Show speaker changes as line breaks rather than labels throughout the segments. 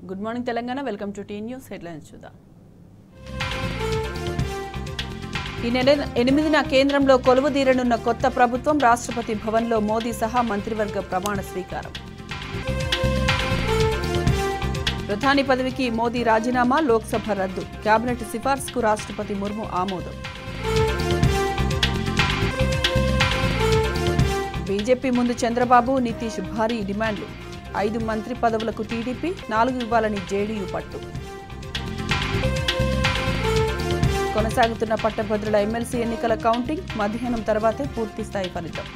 Good morning Telangana. Welcome to T News headlines చూద్దాం. ఈ నెల 8న కేంద్రంలో కొలువుదీరనున్న కొత్త ప్రభుత్వం రాష్ట్రపతి భవన్లో మోదీ సహా మంత్రివర్గ ప్రమాణ స్వీకారం. ప్రధాని పదవికి మోదీ రాజీనామా, లోక్సభ రద్దు, కేబినెట్ సిఫార్సుకు రాష్ట్రపతి ముర్ము ఆమోదం. బీజేపీ ముందు చంద్రబాబు, నితీష్ భారీ డిమాండ్లు. 5 మంత్రి పదవులకు టీడీపీ, 4 ఇవ్వాలని జేడీయూ పట్టు. కొనసాగుతున్న పట్టభద్రుల ఎమ్మెల్సీ ఎన్నికల కౌంటింగ్, మధ్యాహ్నం తర్వాతే పూర్తిస్థాయి ఫలితం.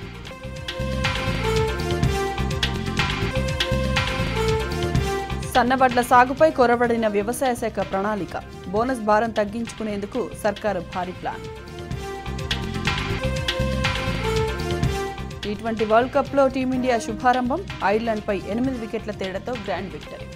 సన్నవడ్ల సాగుపై కొరవడిన వ్యవసాయ శాఖ ప్రణాళిక, బోనస్ భారం తగ్గించుకునేందుకు సర్కారు భారీ ప్లాన్. టీ20 వరల్డ్ కప్లో టీమిండియా శుభారంభం, ఐర్లాండ్పై 8 వికెట్ల తేడాతో గ్రాండ్ విక్టరీ.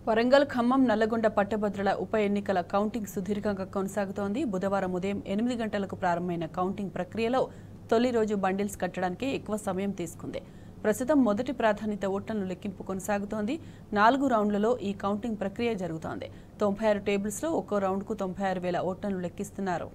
వరంగల్, ఖమ్మం, నల్లగొండ పట్టభద్రుల ఉప ఎన్నికల కౌంటింగ్ సుదీర్ఘంగా కొనసాగుతోంది. బుధవారం ఉదయం 8 గంటలకు ప్రారంభమైన కౌంటింగ్ ప్రక్రియలో తొలి రోజు బండిల్స్ కట్టడానికి ఎక్కువ సమయం తీసుకుంది. ప్రస్తుతం మొదటి ప్రాధాన్యత ఓట్లను లెక్కింపు కొనసాగుతోంది. 4 రౌండ్లలో ఈ కౌంటింగ్ ప్రక్రియ జరుగుతోంది. 96 టేబుల్స్లో ఒక్కో రౌండ్కు 96,000 ఓట్లను లెక్కిస్తున్నారు.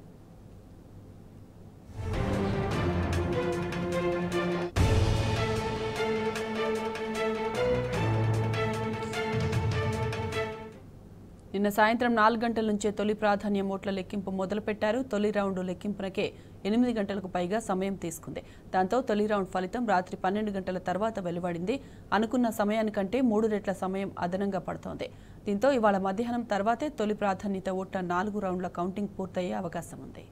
నిన్న సాయంత్రం 4 గంటల నుంచే తొలి ప్రాధాన్యం ఓట్ల లెక్కింపు మొదలుపెట్టారు. తొలి రౌండ్ లెక్కింపునకే 8 గంటలకు పైగా సమయం తీసుకుంది. దాంతో తొలి రౌండ్ ఫలితం రాత్రి 12 గంటల తర్వాత వెలువడింది. అనుకున్న సమయానికంటే 3 రెట్ల సమయం అదనంగా పడుతోంది. దీంతో ఇవాళ మధ్యాహ్నం తర్వాతే తొలి ప్రాధాన్యత ఓట్ల 4 రౌండ్ల కౌంటింగ్ పూర్తయ్యే అవకాశం ఉంది.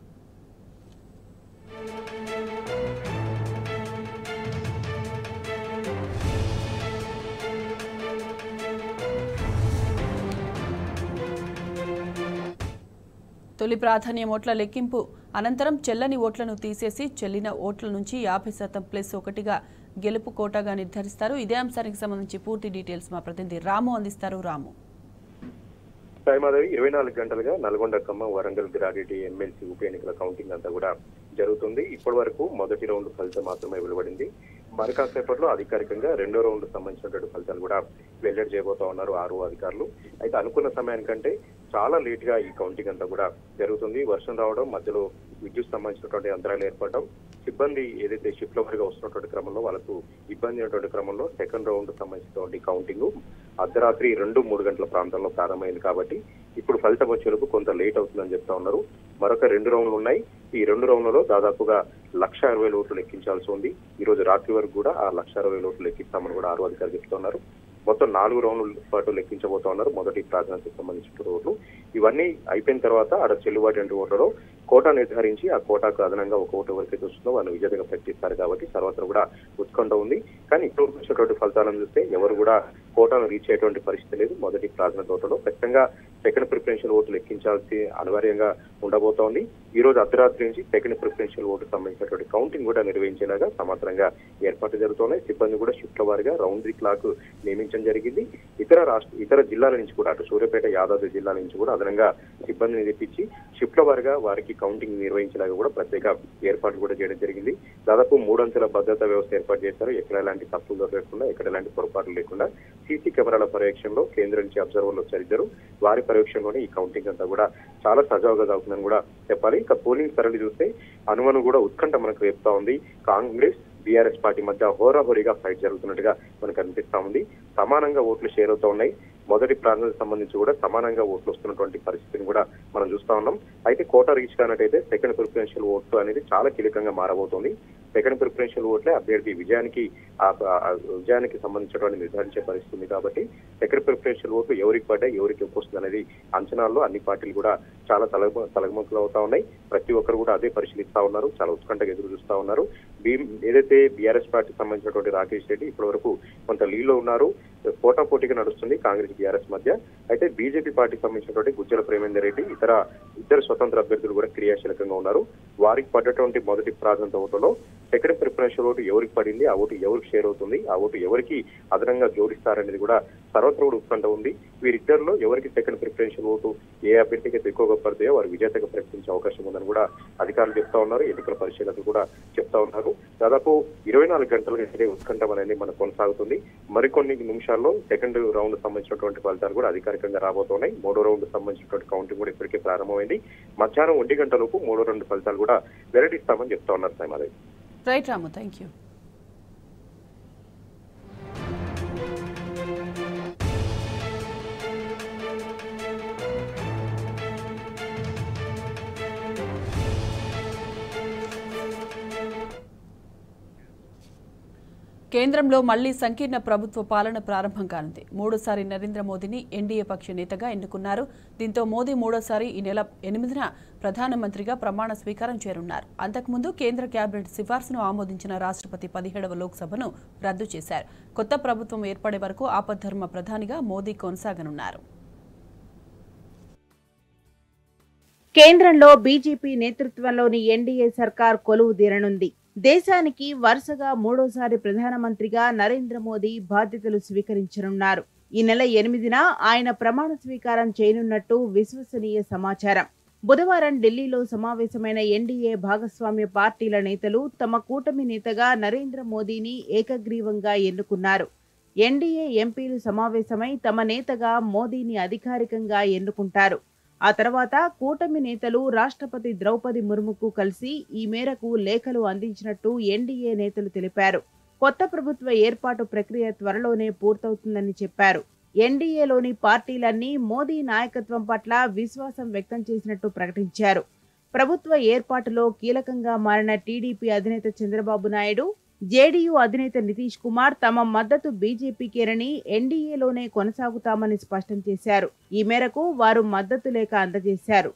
తొలి ప్రాధాన్యం ఓట్ల లెక్కింపు అనంతరం చెల్లని ఓట్లను తీసేసి చెల్లిన ఓట్ల నుంచి 50%+1గా గెలుపు కోటాగా నిర్ధారిస్తారు. ఇదే అంశానికి సంబంధించి పూర్తి డీటెయిల్స్ మా ప్రతినిధి రాము అందిస్తారు. రాము,
24 గంటలుగా నల్గొండ, ఖమ్మం, వరంగల్, గ్రాడ్యుయేట్ ఎమ్మెల్సీ ఉప ఎన్నికల కౌంటింగ్ అంతా కూడా జరుగుతుంది. ఇప్పటి వరకు మొదటి రౌండ్ ఫలితం మాత్రమే వెలువడింది. మరి కాసేపట్లో అధికారికంగా 2వ రౌండ్ సంబంధించినటువంటి ఫలితాలు కూడా వెల్లడి చేయబోతా ఉన్నారు 6 అధికారులు. అయితే అనుకున్న సమయానికంటే చాలా లేట్ గా ఈ కౌంటింగ్ అంతా కూడా జరుగుతుంది. వర్షం రావడం, మధ్యలో విద్యుత్ సంబంధించినటువంటి అంతరాలు ఏర్పడడం, సిబ్బంది ఏదైతే షిఫ్ట్ వారిగా వస్తున్నటువంటి క్రమంలో వాళ్ళకు ఇబ్బంది అయినటువంటి క్రమంలో సెకండ్ రౌండ్ సంబంధించినటువంటి కౌంటింగ్ అర్ధరాత్రి 2-3 గంటల ప్రాంతంలో ప్రారంభమైంది. కాబట్టి ఇప్పుడు ఫలితం వచ్చేందుకు కొంత లేట్ అవుతుందని చెప్తా ఉన్నారు. మరొక 2 రౌండ్లు ఉన్నాయి. ఈ 2 రౌండ్లలో దాదాపుగా 1,60,000 ఓట్లు లెక్కించాల్సి ఉంది. ఈ రోజు రాత్రి వరకు కూడా ఆ 1,60,000 ఓట్లు లెక్కిస్తామని కూడా 6 అధికారులు చెప్తా ఉన్నారు. మొత్తం 4 రౌండ్ల పాటు లెక్కించబోతా ఉన్నారు. మొదటి ప్రాధాన్యతకు సంబంధించిన ఓట్లు ఇవన్నీ అయిపోయిన తర్వాత ఆడ చెల్లుబాటు ఓట్లలో కోటా నిర్ధారించి ఆ కోటాకు అదనంగా ఒక ఓటు ఎవరికైతే వస్తుందో వాళ్ళు విజేతగా ప్రకటిస్తారు. కాబట్టి సర్వత్రా కూడా ఉత్కంఠ ఉంది. కానీ ఇప్పుడు వచ్చేటువంటి ఫలితాలను చూస్తే ఎవరు కూడా కోటాను రీచ్ అయ్యేటువంటి పరిస్థితి లేదు. మొదటి ప్రాధాన్యత ఓట్లలో ఖచ్చితంగా సెకండ్ ప్రిఫరెన్షియల్ ఓటు లెక్కించాల్సి అనివార్యంగా ఉండబోతోంది. ఈ రోజు అర్ధరాత్రి నుంచి సెకండ్ ప్రిఫరెన్షియల్ ఓటు సంబంధించినటువంటి కౌంటింగ్ కూడా నిర్వహించేలాగా సమాంతరంగా ఏర్పాట్లు జరుగుతున్నాయి. సిబ్బంది కూడా షిఫ్ట్ల వారిగా రౌండ్ ది క్లాక్ నియమించడం జరిగింది. ఇతర జిల్లాల నుంచి కూడా అటు సూర్యాపేట, యాదాద్రి జిల్లా నుంచి కూడా అదనంగా సిబ్బందిని తెప్పించి షిఫ్ట్ల వారిగా వారికి కౌంటింగ్ నిర్వహించేలాగా కూడా ప్రత్యేక ఏర్పాట్లు కూడా చేయడం జరిగింది. దాదాపు 3 అంచెల భద్రతా వ్యవస్థ ఏర్పాటు చేశారు. ఎక్కడ ఎలాంటి తప్పులు దొరకకుండా, ఎక్కడ ఎలాంటి పొరపాట్లు లేకుండా సీసీ కెమెరాల పర్యవేక్షణలో కేంద్రం నుంచి అబ్జర్వర్లు వచ్చారు. వారి పర్యవేక్షణలోనే ఈ కౌంటింగ్ అంతా కూడా చాలా సజావుగా జరుగుతుందని కూడా చెప్పాలి. ఇంకా పోలింగ్ సరళి చూస్తే అనుమను కూడా ఉత్కంఠ మనకు చెప్తా ఉంది. కాంగ్రెస్, బీఆర్ఎస్ పార్టీ మధ్య హోరాహోరీగా ఫైట్ జరుగుతున్నట్టుగా మనకు అనిపిస్తా ఉంది. సమానంగా ఓట్లు షేర్ అవుతా ఉన్నాయి. మొదటి ప్రాంతానికి సంబంధించి కూడా సమానంగా ఓట్లు వస్తున్నటువంటి పరిస్థితిని కూడా మనం చూస్తా ఉన్నాం. అయితే కోటా రీచ్ కానట్టయితే సెకండ్ ప్రిఫరెన్షియల్ ఓటు అనేది చాలా కీలకంగా మారబోతోంది. సెకండ్ ప్రిఫరెన్షియల్ ఓట్లే అభ్యర్థి విజయానికి సంబంధించినటువంటి నిర్ధారించే పరిస్థితి ఉంది. కాబట్టి సెకండ్ ప్రిఫరెన్షియల్ ఓట్లు ఎవరికి పడ్డాయి, ఎవరికి వస్తుంది అనేది అంచనాల్లో అన్ని పార్టీలు కూడా చాలా తలగముఖలు అవుతా ఉన్నాయి. ప్రతి ఒక్కరు కూడా అదే పరిశీలిస్తా ఉన్నారు, చాలా ఉత్కంఠగా ఎదురు చూస్తా ఉన్నారు. ఏదైతే బీఆర్ఎస్ పార్టీకి సంబంధించినటువంటి రాకేష్ రెడ్డి ఇప్పటి వరకు కొంత లీడ్లో ఉన్నారు, పోటాపోటీగా నడుస్తుంది కాంగ్రెస్ బీఆర్ఎస్ మధ్య. అయితే బీజేపీ పార్టీకి సంబంధించినటువంటి గుజ్జల ప్రేమేందర్ రెడ్డి ఇద్దరు స్వతంత్ర అభ్యర్థులు కూడా క్రియాశీలకంగా ఉన్నారు. వారికి పడ్డటువంటి మొదటి ప్రాధాన్యత ఓటులో సెకండ్ ప్రిఫరెన్షియల్ ఓటు ఎవరికి పడింది, ఆ ఓటు ఎవరికి షేర్ అవుతుంది, ఆ ఓటు ఎవరికి అదనంగా జోడిస్తారనేది కూడా సర్వత్ర కూడా ఉత్కంఠ ఉంది. వీరిద్దరిలో ఎవరికి సెకండ్ ప్రిఫరెన్షియల్ ఓటు ఏ అభ్యర్థికి ఎక్కువగా పడితే వారు విజేతగా ప్రకటించే అవకాశం ఉందని కూడా అధికారులు చెప్తా ఉన్నారు, ఎన్నికల పరిశీలకులు కూడా చెప్తా ఉన్నారు. దాదాపు 24 గంటలుగా ఉత్కంఠం అనేది మనకు కొనసాగుతుంది. మరికొన్ని నిమిషాల్లో సెకండ్ రౌండ్ సంబంధించినటువంటి ఫలితాలు కూడా అధికారికంగా రాబోతున్నాయి. మూడో రౌండ్ సంబంధించినటువంటి కౌంటింగ్ కూడా ఇప్పటికే ప్రారంభమైంది. మధ్యాహ్నం 1 గంటలకు మూడో రౌండ్ ఫలితాలు కూడా వెల్లడిస్తామని చెప్తా ఉన్నారు సైమాదే.
Right Ramu, thank you. కేంద్రంలో మళ్లీ సంకీర్ణ ప్రభుత్వ పాలన ప్రారంభం కానుంది. మూడోసారి నరేంద్ర మోదీని ఎన్డీఏ పక్ష నేతగా ఎన్నుకున్నారు. దీంతో మోదీ మూడోసారి ఈ నెల 8న ప్రధానమంత్రిగా ప్రమాణ స్వీకారం చేరున్నారు. అంతకుముందు కేంద్ర కేబినెట్ సిఫార్సును ఆమోదించిన రాష్ట్రపతి 17వ లోక్సభను రద్దు చేశారు. కొత్త ప్రభుత్వం ఏర్పడే వరకు ఆపద్ధర్మ ప్రధానిగా మోదీ కొనసాగనున్నారు.
కేంద్రంలో బీజేపీ నేతృత్వంలోని ఎన్డీఏ సర్కార్ కొలువు తీరనుంది. దేశానికి వరుసగా మూడోసారి ప్రధానమంత్రిగా నరేంద్ర మోదీ బాధ్యతలు స్వీకరించనున్నారు. ఈ నెల 8న ఆయన ప్రమాణ స్వీకారం చేయనున్నట్టు విశ్వసనీయ సమాచారం. బుధవారం ఢిల్లీలో సమావేశమైన ఎన్డీఏ భాగస్వామ్య పార్టీల నేతలు తమ కూటమి నేతగా నరేంద్ర మోదీని ఏకగ్రీవంగా ఎన్నుకున్నారు. ఎన్డీఏ ఎంపీలు సమావేశమై తమ నేతగా మోదీని అధికారికంగా ఎన్నుకుంటారు. ఆ తర్వాత కూటమి నేతలు రాష్ట్రపతి ద్రౌపది ముర్ముకు కలిసి ఈ మేరకు లేఖలు అందించినట్టు ఎన్డీఏ నేతలు తెలిపారు. కొత్త ప్రభుత్వ ఏర్పాటు ప్రక్రియ త్వరలోనే పూర్తవుతుందని చెప్పారు. ఎన్డీఏలోని పార్టీలన్నీ మోదీ నాయకత్వం పట్ల విశ్వాసం వ్యక్తం చేసినట్టు ప్రకటించారు. ప్రభుత్వ ఏర్పాటులో కీలకంగా మారిన టీడీపీ అధినేత చంద్రబాబు నాయుడు, జేడీయూ అధినేత నితీష్ కుమార్ తమ మద్దతు బీజేపీకేనని ఎన్డీఏలోనే కొనసాగుతామని స్పష్టం చేశారు. ఈ మేరకు వారు మద్దతు లేఖ అందజేశారు.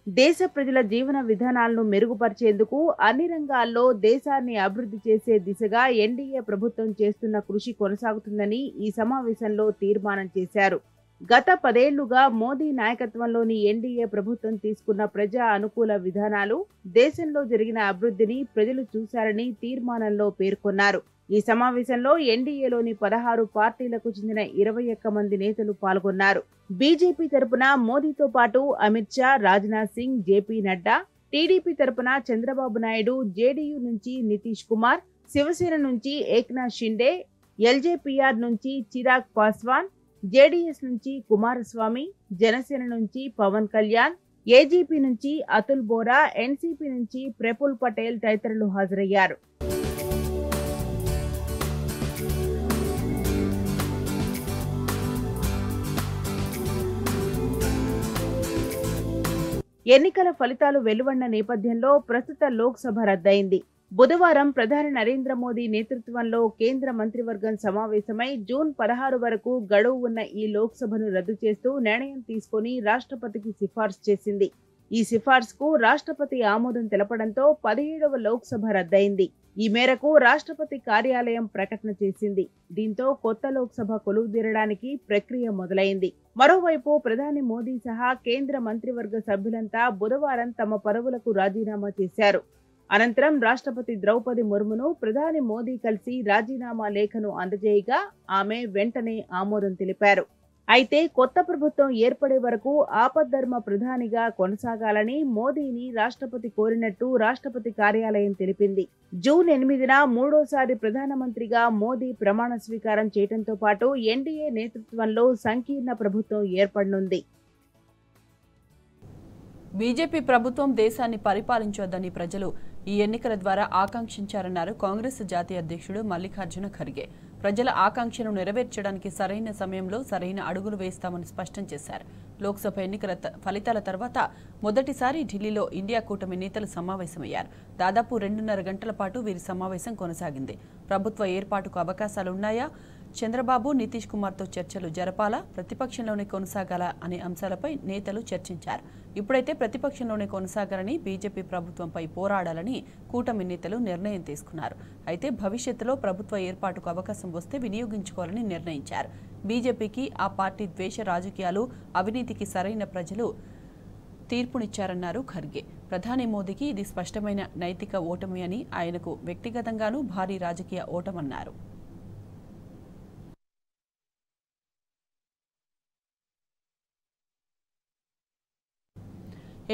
దేశ ప్రజల జీవన విధానాలను మెరుగుపరిచేందుకు అన్ని రంగాల్లో దేశాన్ని అభివృద్ధి చేసే దిశగా ఎన్డీఏ ప్రభుత్వం చేస్తున్న కృషి కొనసాగుతుందని ఈ సమావేశంలో తీర్మానం చేశారు. గత 10 ఏళ్లుగా మోదీ నాయకత్వంలోని ఎన్డీఏ ప్రభుత్వం తీసుకున్న ప్రజా అనుకూల విధానాలు, దేశంలో జరిగిన అభివృద్ధిని ప్రజలు చూశారని తీర్మానంలో పేర్కొన్నారు. ఈ సమావేశంలో ఎన్డీఏలోని 16 పార్టీలకు చెందిన 21 మంది నేతలు పాల్గొన్నారు. బీజేపీ తరపున మోదీతో పాటు అమిత్ షా, రాజ్నాథ్ సింగ్, జేపీ నడ్డా, టీడీపీ తరపున చంద్రబాబు నాయుడు, జేడీయూ నుంచి నితీష్ కుమార్, శివసేన నుంచి ఏక్నాథ్ షిండే, ఎల్జేపీఆర్ నుంచి చిరాగ్ పాస్వాన్, జేడీఎస్ నుంచి కుమారస్వామి, జనసేన నుంచి పవన్ కళ్యాణ్, ఏజీపీ నుంచి అతుల్ బోరా, ఎన్సీపీ నుంచి ప్రఫుల్ పటేల్ తదితరులు హాజరయ్యారు. ఎన్నికల ఫలితాలు వెలువడిన నేపథ్యంలో ప్రస్తుత లోక్సభ రద్దయింది. బుధవారం ప్రధాని నరేంద్ర మోదీ నేతృత్వంలో కేంద్ర మంత్రివర్గం సమావేశమై జూన్ 16 వరకు గడువు ఉన్న ఈ లోక్సభను రద్దు చేస్తూ నిర్ణయం తీసుకుని రాష్ట్రపతికి సిఫార్సు చేసింది. ఈ సిఫార్సుకు రాష్ట్రపతి ఆమోదం తెలపడంతో 17వ లోక్సభ రద్దయింది. ఈ మేరకు రాష్ట్రపతి కార్యాలయం ప్రకటన చేసింది. దీంతో కొత్త లోక్సభ కొలువుదీరడానికి ప్రక్రియ మొదలైంది. మరోవైపు ప్రధాని మోదీ సహా కేంద్ర మంత్రివర్గ సభ్యులంతా బుధవారం తమ పదవులకు రాజీనామా చేశారు. అనంతరం రాష్ట్రపతి ద్రౌపది ముర్మును ప్రధాని మోదీ కలిసి రాజీనామా లేఖను అందజేయగా ఆమె వెంటనే ఆమోదం తెలిపారు. అయితే కొత్త ప్రభుత్వం ఏర్పడే వరకు ఆపద్ధర్మ ప్రధానిగా కొనసాగాలని మోదీని రాష్ట్రపతి కోరినట్టు రాష్ట్రపతి కార్యాలయం తెలిపింది. జూన్ 8న మూడోసారి ప్రధానమంత్రిగా మోదీ ప్రమాణ స్వీకారం చేయడంతో పాటు ఎన్డీఏ నేతృత్వంలో సంకీర్ణ ప్రభుత్వం ఏర్పడనుంది.
బీజేపీ ప్రభుత్వం దేశాన్ని పరిపాలించొద్దని ప్రజలు ఈ ఎన్నికల ద్వారా ఆకాంక్షించారన్నారు కాంగ్రెస్ జాతీయ అధ్యక్షుడు మల్లికార్జున ఖర్గే. ప్రజల ఆకాంక్షను నెరవేర్చడానికి సరైన సమయంలో సరైన అడుగులు వేస్తామని స్పష్టం చేశారు. లోక్సభ ఎన్నికల ఫలితాల తర్వాత మొదటిసారి ఢిల్లీలో ఇండియా కూటమి నేతలు సమావేశమయ్యారు. దాదాపు 2.5 గంటల పాటు వీరి సమావేశం కొనసాగింది. ప్రభుత్వ ఏర్పాటుకు అవకాశాలున్నాయా, చంద్రబాబు నితీష్ కుమార్తో చర్చలు జరపాలా, ప్రతిపక్షంలోనే కొనసాగాలా అనే అంశాలపై నేతలు చర్చించారు. ఇప్పుడైతే ప్రతిపక్షంలోనే కొనసాగాలని, బీజేపీ ప్రభుత్వంపై పోరాడాలని కూటమి నేతలు నిర్ణయం తీసుకున్నారు. అయితే భవిష్యత్తులో ప్రభుత్వ ఏర్పాటుకు అవకాశం వస్తే వినియోగించుకోవాలని నిర్ణయించారు. బీజేపీకి ఆ పార్టీ ద్వేష రాజకీయాలు, అవినీతికి సరైన ప్రజలు తీర్పునిచ్చారన్నారు ఖర్గే. ప్రధాని మోదీకి ఇది స్పష్టమైన నైతిక ఓటమి అని, ఆయనకు వ్యక్తిగతంగానూ భారీ రాజకీయ ఓటమన్నారు.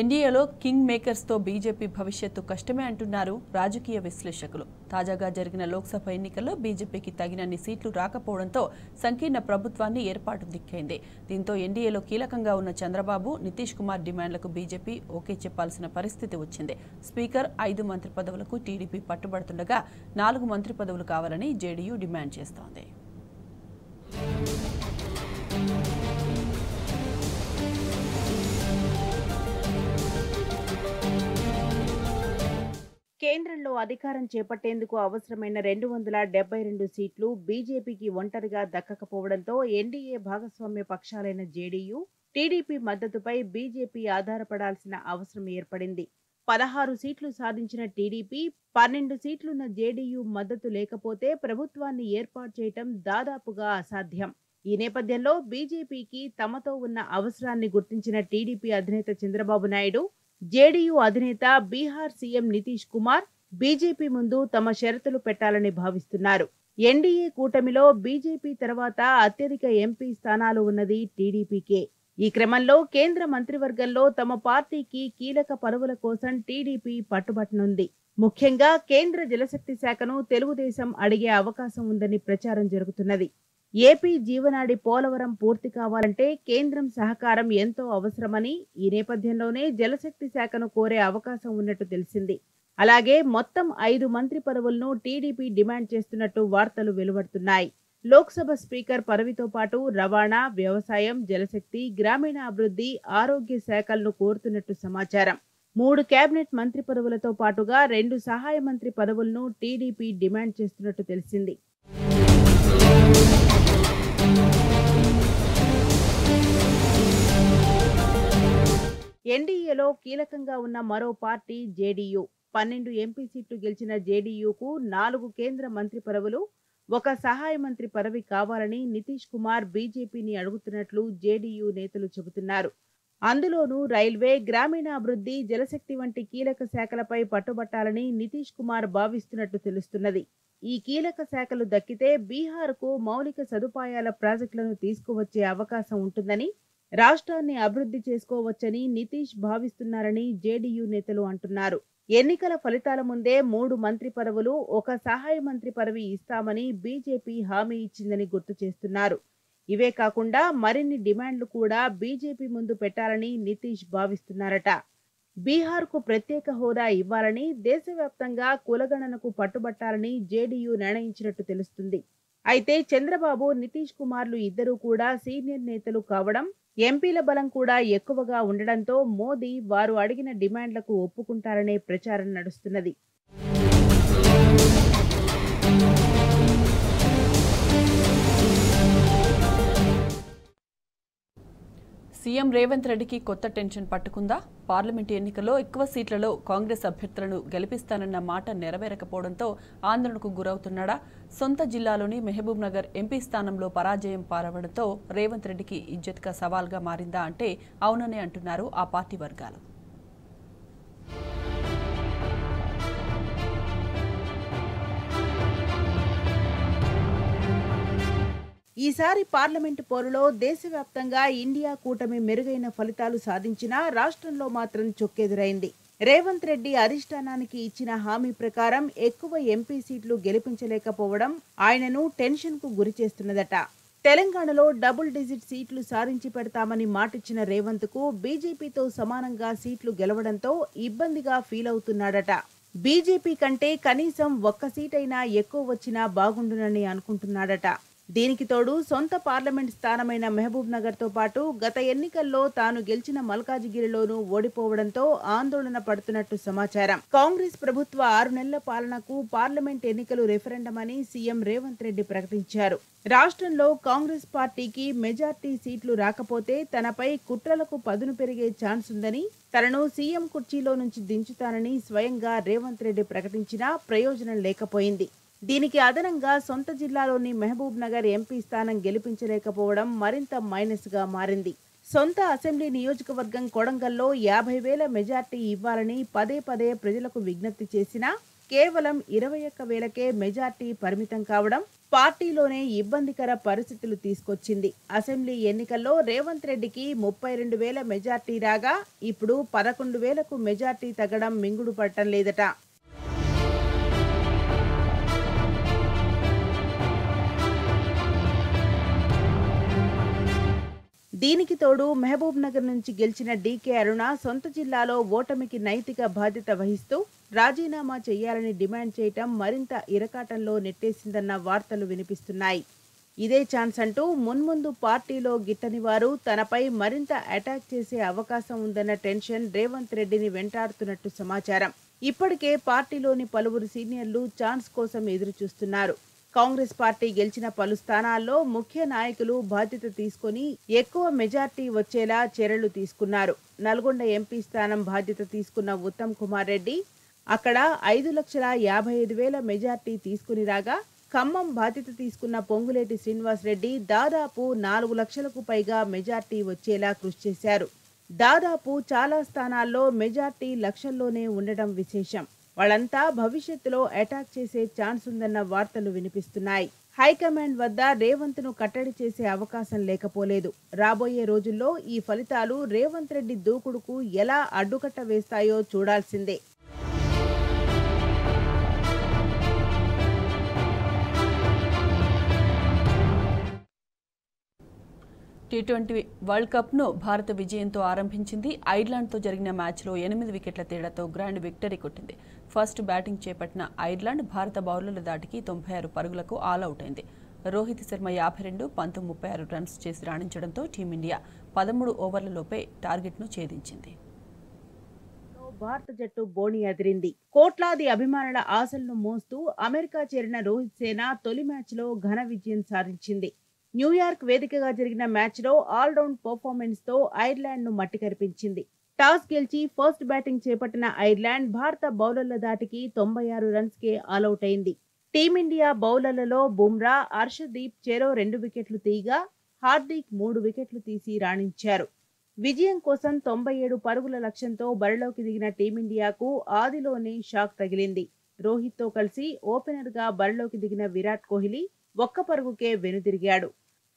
ఎన్డీఏలో కింగ్ మేకర్స్తో బీజేపీ భవిష్యత్తు కష్టమే అంటున్నారు రాజకీయ విశ్లేషకులు. తాజాగా జరిగిన లోక్సభ ఎన్నికల్లో బీజేపీకి తగినన్ని సీట్లు రాకపోవడంతో సంకీర్ణ ప్రభుత్వాన్ని ఏర్పాటు దిక్కైంది. దీంతో ఎన్డీఏలో కీలకంగా ఉన్న చంద్రబాబు, నితీష్ కుమార్ డిమాండ్లకు బీజేపీ ఓకే చెప్పాల్సిన పరిస్థితి వచ్చింది. స్పీకర్, 5 మంత్రి పదవులకు టీడీపీ పట్టుబడుతుండగా 4 మంత్రి పదవులు కావాలని జేడీయూ డిమాండ్ చేస్తోంది.
కేంద్రంలో అధికారం చేపట్టేందుకు అవసరమైన 272 సీట్లు బీజేపీకి ఒంటరిగా దక్కకపోవడంతో ఎన్డీఏ భాగస్వామ్య పక్షాలైన జేడీయూ, టీడీపీ మద్దతుపై బీజేపీ ఆధారపడాల్సిన అవసరం ఏర్పడింది. 16 సీట్లు సాధించిన టీడీపీ, 12 సీట్లున్న జేడీయూ మద్దతు లేకపోతే ప్రభుత్వాన్ని ఏర్పాటు చేయటం దాదాపుగా అసాధ్యం. ఈ నేపథ్యంలో బీజేపీకి తమతో ఉన్న అవసరాన్ని గుర్తించిన టీడీపీ అధినేత చంద్రబాబు నాయుడు, జేడీయూ అధినేత బీహార్ సీఎం నితీష్ కుమార్ బీజేపీ ముందు తమ షరతులు పెట్టాలని భావిస్తున్నారు. ఎన్డీఏ కూటమిలో బీజేపీ తర్వాత అత్యధిక ఎంపీ స్థానాలు ఉన్నది టీడీపీకే. ఈ క్రమంలో కేంద్ర మంత్రివర్గంలో తమ పార్టీకి కీలక పదవుల కోసం టీడీపీ పట్టుబట్టనుంది. ముఖ్యంగా కేంద్ర జలశక్తి శాఖను తెలుగుదేశం అడిగే అవకాశం ఉందని ప్రచారం జరుగుతున్నది. ఏపీ జీవనాడి పోలవరం పూర్తి కావాలంటే కేంద్రం సహకారం ఎంతో అవసరమని, ఈ నేపథ్యంలోనే జలశక్తి శాఖను కోరే అవకాశం ఉన్నట్టు తెలిసింది. అలాగే మొత్తం 5 మంత్రి పదవులను టీడీపీ డిమాండ్ చేస్తున్నట్టు వార్తలు వెలువడుతున్నాయి. లోక్సభ స్పీకర్ పదవితో పాటు రవాణా, వ్యవసాయం, జలశక్తి, గ్రామీణాభివృద్ధి, ఆరోగ్య శాఖలను కోరుతున్నట్టు సమాచారం. 3 కేబినెట్ మంత్రి పదవులతో పాటుగా 2 సహాయ మంత్రి పదవులను టీడీపీ డిమాండ్ చేస్తున్నట్టు తెలిసింది. ఎన్డీఏలో కీలకంగా ఉన్న మరో పార్టీ జేడీయూ. 12 ఎంపీ సీట్లు గెలిచిన జేడీయూకు 4 కేంద్ర మంత్రి పదవులు, 1 సహాయ మంత్రి పదవి కావాలని నితీష్ కుమార్ బీజేపీని అడుగుతున్నట్లు జేడీయూ నేతలు చెబుతున్నారు. అందులోనూ రైల్వే, గ్రామీణాభివృద్ధి, జలశక్తి వంటి కీలక శాఖలపై పట్టుబట్టాలని నితీష్ కుమార్ భావిస్తున్నట్టు తెలుస్తున్నది. ఈ కీలక శాఖలు దక్కితే బీహార్కు మౌలిక సదుపాయాల ప్రాజెక్టులను తీసుకువచ్చే అవకాశం ఉంటుందని, రాష్ట్రాన్ని అభివృద్ధి చేసుకోవచ్చని నితీష్ భావిస్తున్నారని జేడీయూ నేతలు అంటున్నారు. ఎన్నికల ఫలితాల ముందే 3 మంత్రి పదవులు, 1 సహాయ మంత్రి పదవి ఇస్తామని బీజేపీ హామీ ఇచ్చిందని గుర్తు చేస్తున్నారు. ఇవే కాకుండా మరిన్ని డిమాండ్లు కూడా బీజేపీ ముందు పెట్టాలని నితీష్ భావిస్తున్నారట. బీహార్కు ప్రత్యేక హోదా ఇవ్వాలని, దేశవ్యాప్తంగా కులగణనకు పట్టుబట్టాలని జేడీయూ నిర్ణయించినట్టు తెలుస్తుంది. అయితే చంద్రబాబు, నితీష్ కుమార్లు ఇద్దరూ కూడా సీనియర్ నేతలు కావడం, ఎంపీల బలం కూడా ఎక్కువగా ఉండడంతో మోదీ వారు అడిగిన డిమాండ్లకు ఒప్పుకుంటారనే ప్రచారం నడుస్తున్నది.
సీఎం రేవంత్ రెడ్డికి కొత్త టెన్షన్ పట్టుకుందా? పార్లమెంటు ఎన్నికల్లో ఎక్కువ సీట్లలో కాంగ్రెస్ అభ్యర్థులను గెలిపిస్తానన్న మాట నెరవేరకపోవడంతో ఆందోళనకు గురవుతున్నాడా? సొంత జిల్లాలోని మహబూబ్ నగర్ ఎంపీ స్థానంలో పరాజయం పారవడంతో రేవంత్ రెడ్డికి ఇజ్జత్గా సవాల్గా మారిందా అంటే అవుననే అంటున్నారు ఆ పార్టీ వర్గాలు.
ఈసారి పార్లమెంటు పోరులో దేశవ్యాప్తంగా ఇండియా కూటమి మెరుగైన ఫలితాలు సాధించినా రాష్ట్రంలో మాత్రం చొక్కెదురైంది. రేవంత్ రెడ్డి అధిష్టానానికి ఇచ్చిన హామీ ప్రకారం ఎక్కువ ఎంపీ సీట్లు గెలిపించలేకపోవడం ఆయనను టెన్షన్కు గురిచేస్తున్నదట. తెలంగాణలో డబుల్ డిజిట్ సీట్లు సాధించి పెడతామని మాటిచ్చిన రేవంత్కు బీజేపీతో సమానంగా సీట్లు గెలవడంతో ఇబ్బందిగా ఫీల్ అవుతున్నాడట. బీజేపీ కంటే కనీసం ఒక్క సీటైనా ఎక్కువ వచ్చినా బాగుండునని అనుకుంటున్నాడట. దీనికి తోడు సొంత పార్లమెంట్ స్థానమైన మహబూబ్ నగర్ తో పాటు గత ఎన్నికల్లో తాను గెలిచిన మల్కాజిగిరిలోనూ ఓడిపోవడంతో ఆందోళన పడుతున్నట్టు సమాచారం. కాంగ్రెస్ ప్రభుత్వ 6 నెలల పాలనకు పార్లమెంట్ ఎన్నికలు రెఫరెండం అని సీఎం రేవంత్ రెడ్డి ప్రకటించారు. రాష్ట్రంలో కాంగ్రెస్ పార్టీకి మెజార్టీ సీట్లు రాకపోతే తనపై కుట్రలకు పదును పెరిగే ఛాన్స్ ఉందని, తనను సీఎం కుర్చీలో నుంచి దించుతానని స్వయంగా రేవంత్ రెడ్డి ప్రకటించినా ప్రయోజనం లేకపోయింది. దీనికి అదనంగా సొంత జిల్లాలోని మహబూబ్ నగర్ ఎంపీ స్థానం గెలిపించలేకపోవడం మరింత మైనస్ గా మారింది. సొంత అసెంబ్లీ నియోజకవర్గం కొడంగల్లో 50,000 మెజార్టీ ఇవ్వాలని పదే పదే ప్రజలకు విజ్ఞప్తి చేసినా కేవలం 21,000కే మెజార్టీ పరిమితం కావడం పార్టీలోనే ఇబ్బందికర పరిస్థితులు తీసుకొచ్చింది. అసెంబ్లీ ఎన్నికల్లో రేవంత్ రెడ్డికి 32,000 మెజార్టీ రాగా ఇప్పుడు 11,000కు మెజార్టీ తగ్గడం మింగుడు పడటం లేదట. దీనికి తోడు మహబూబ్ నగర్ నుంచి గెలిచిన డీకే అరుణ సొంత జిల్లాలో ఓటమికి నైతిక బాధ్యత వహిస్తూ రాజీనామా చేయాలని డిమాండ్ చేయటం మరింత ఇరకాటంలో నెట్టేసిందన్న వార్తలు వినిపిస్తున్నాయి. ఇదే ఛాన్స్ అంటూ మున్ముందు పార్టీలో గిట్టని వారు తనపై మరింత అటాక్ చేసే అవకాశం ఉందన్న టెన్షన్ రేవంత్ రెడ్డిని వెంటాడుతున్నట్టు సమాచారం. ఇప్పటికే పార్టీలోని పలువురు సీనియర్లు ఛాన్స్ కోసం ఎదురు చూస్తున్నారు. కాంగ్రెస్ పార్టీ గెలిచిన పలు స్థానాల్లో ముఖ్య నాయకులు బాధ్యత తీసుకుని ఎక్కువ మెజార్టీ వచ్చేలా చర్యలు తీసుకున్నారు. నల్గొండ ఎంపీ స్థానం బాధ్యత తీసుకున్న ఉత్తమ్ కుమార్ రెడ్డి అక్కడ 5,55,000 మెజార్టీ తీసుకుని రాగా, ఖమ్మం బాధ్యత తీసుకున్న పొంగులేటి శ్రీనివాస్ రెడ్డి దాదాపు 4 లక్షలకు పైగా మెజార్టీ వచ్చేలా కృషి చేశారు. దాదాపు చాలా స్థానాల్లో మెజార్టీ లక్షల్లోనే ఉండడం విశేషం. వాళ్ళంతా భవిష్యత్తులో అటాక్ చేసే ఛాన్స్ ఉందన్న వార్తలు వినిపిస్తున్నాయి. హైకమాండ్ వద్ద రేవంత్ ను కట్టడి చేసే అవకాశం లేకపోలేదు. రాబోయే రోజుల్లో ఈ ఫలితాలు రేవంత్ రెడ్డి దూకుడుకు ఎలా అడ్డుకట్ట వేస్తాయో చూడాల్సిందే.
టీ20 వరల్డ్ కప్ను భారత విజయంతో ఆరంభించింది. ఐర్లాండ్తో జరిగిన మ్యాచ్లో 8 వికెట్ల తేడాతో గ్రాండ్ విక్టరీ కొట్టింది. ఫస్ట్ బ్యాటింగ్ చేపట్టిన ఐర్లాండ్ భారత బౌలర్ల దాటికి 96 పరుగులకు ఆల్అవుట్ అయింది. రోహిత్ శర్మ 52, పంత్ 36 రన్స్ చేసి రాణించడంతో టీమిండియా 13 ఓవర్లలోపే టార్గెట్ను ఛేదించింది.
భారత జట్టు బోణి అదిరింది. కోట్లాది అభిమానుల ఆశలను మోస్తూ అమెరికా చేరిన రోహిత్ సేన తొలి మ్యాచ్లో ఘన విజయం సాధించింది. న్యూయార్క్ వేదికగా జరిగిన మ్యాచ్లో ఆల్రౌండ్ పర్ఫార్మెన్స్ తో ఐర్లాండ్ ను మట్టి కరిపించింది. టాస్ గెలిచి ఫస్ట్ బ్యాటింగ్ చేపట్టిన ఐర్లాండ్ భారత బౌలర్ల దాటికి 96 రన్స్ కే ఆల్అవుట్ అయింది. టీమిండియా బౌలర్లలో బుమ్రా, హర్షదీప్ చెరో 2 వికెట్లు తీయగా హార్దిక్ 3 వికెట్లు తీసి రాణించారు. విజయం కోసం 97 పరుగుల లక్ష్యంతో బరిలోకి దిగిన టీమిండియాకు ఆదిలోనే షాక్ తగిలింది. రోహిత్ తో కలిసి ఓపెనర్ గా బరిలోకి దిగిన విరాట్ కోహ్లీ 1 పరుగుకే వెనుదిరిగాడు.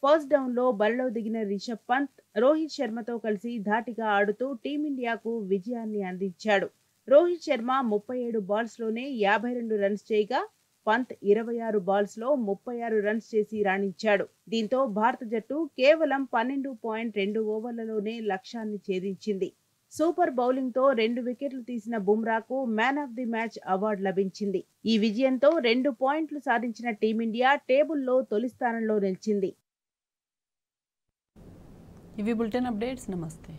ఫస్ట్ డౌన్ లో బరిలో దిగిన రిషబ్ పంత్ రోహిత్ శర్మతో కలిసి ధాటిగా ఆడుతూ టీమిండియాకు విజయాన్ని అందించాడు. రోహిత్ శర్మ 37 బాల్స్ లోనే 52 రన్స్ చేయగా పంత్ 26 బాల్స్ లో 36 రన్స్ చేసి రాణించాడు. దీంతో భారత జట్టు కేవలం 12.2 ఓవర్లలోనే లక్ష్యాన్ని ఛేదించింది. సూపర్ బౌలింగ్ తో 2 వికెట్లు తీసిన బుమ్రాకు man of the match award లభించింది. ఈ విజయంతో 2 పాయింట్లు సాధించిన టీమిండియా టేబుల్లో తొలి స్థానంలో నిలిచింది.
ఇవి బులెటిన్ అప్డేట్స్. నమస్తే.